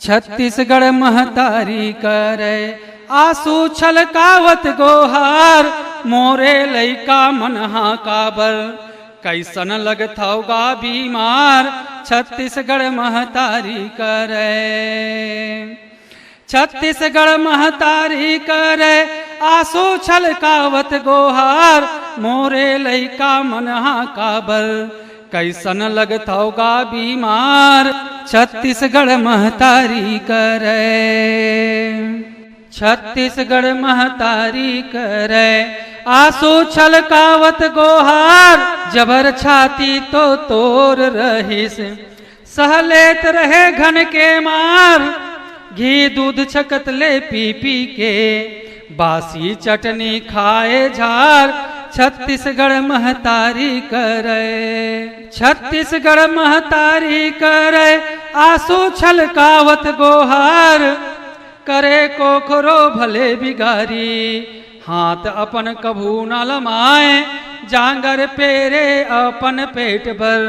छत्तीसगढ़ महतारी करे आंसू छलकावत गोहार, मोरे लइका मनहा काबर कैसन लगथौगा बीमार। छत्तीसगढ़ महतारी करे, छत्तीसगढ़ महतारी करे आंसू छलकावत गोहार, मोरे लइका मनहा काबर कैसन लगथौगा बीमार। छत्तीसगढ़ महतारी करे, छत्तीसगढ़ महतारी करे आंसू छलकावत गोहार, जबर छाती तो तोर रहिस सहलेत रहे घन के मार। घी दूध छकत ले पी पी के बासी चटनी खाए झार। छत्तीसगढ़ महतारी करे, छत्तीसगढ़ महतारी करे आंसू छलकावत गोहार, करे कोखरो भले बिगारी हाथ अपन कभू न लमाए। जांगर पेरे अपन पेट भर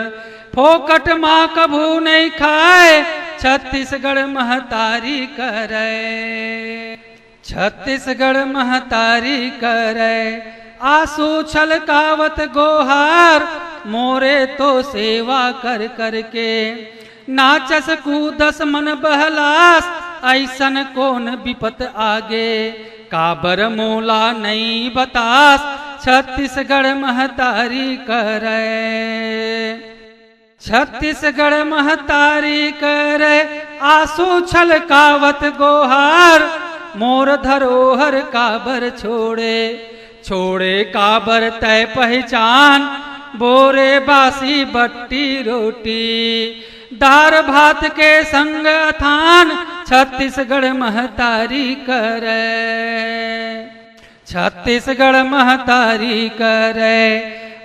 फोकट माँ कभू नहीं खाए। छत्तीसगढ़ महतारी करे, छत्तीसगढ़ महतारी करे आंसू छलकावत गोहार, मोरे तो सेवा कर कर के नाचस कूदस मन बहलास। ऐसन कौन विपत आगे काबर मोला नहीं बतास। छत्तीसगढ़ महतारी करे, छत्तीसगढ़ महतारी करे आंसू छलकावत गोहार, मोर धरोहर काबर छोड़े छोड़े काबर तय पहचान। बोरे बासी बट्टी रोटी दार भात के संग अथान। छत्तीसगढ़ महतारी करे, छत्तीसगढ़ महतारी करे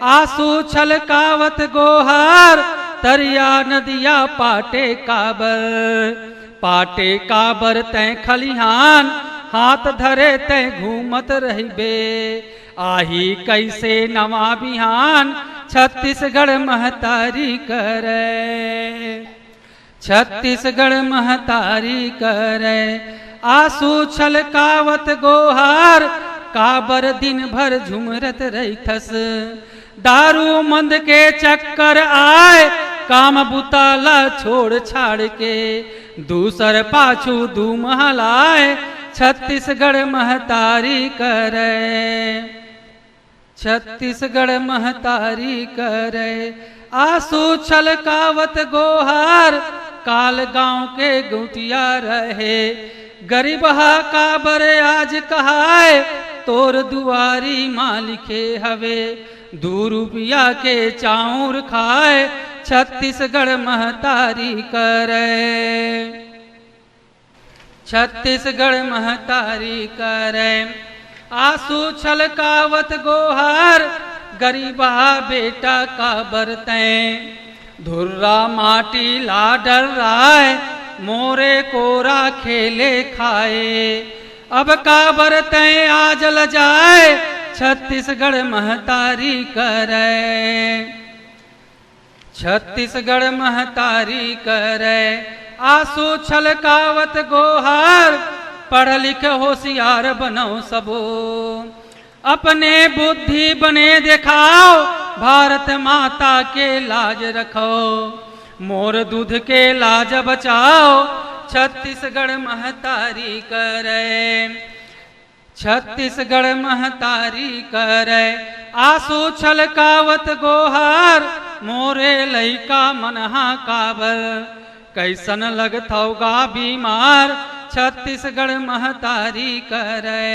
आंसू छलकावत गोहार, तरिया नदिया पाटे काबर पाटे काबर तय खलिहान। हाथ धरे तय घूमत रहिबे आही कैसे नवा बिहान। छत्तीसगढ़ महतारी करे, छत्तीसगढ़ महतारी करे आंसू छलकावत गोहार, काबर दिन भर झुमरत रहिथस दारू मंद के चक्कर आए। काम बुताला छोड़ छाड़ के दूसर पाछू दू महलाए। छत्तीसगढ़ महतारी करे, छत्तीसगढ़ महतारी करे आंसू छलकावत गोहार, काल गांव के गुटिया रहे गरीबहा काबर आज कहाए। तोर दुआरी मालिके हवे 2 रुपया के चाउर खाए। छत्तीसगढ़ महतारी करे, छत्तीसगढ़ महतारी करे आंसू छलकावत गोहार, गरीबा बेटा काबर तय धुर्रा माटी ला डर राय। मोरे कोरा खेले खाए अब काबर तय आज ल जाए। छत्तीसगढ़ महतारी करे, छत्तीसगढ़ महतारी करे आंसू छलकावत गोहार, पढ़ लिख होशियार बनो सबो अपने बुद्धि बने दिखाओ। भारत माता के लाज रखो मोर दूध के लाज बचाओ। छत्तीसगढ़ महतारी करे, छत्तीसगढ़ महतारी करे आंसू छलकावत गोहार, मोरे लइका मनहा काबर कैसन लगथौगा बीमार। छत्तीसगढ़ महतारी करे।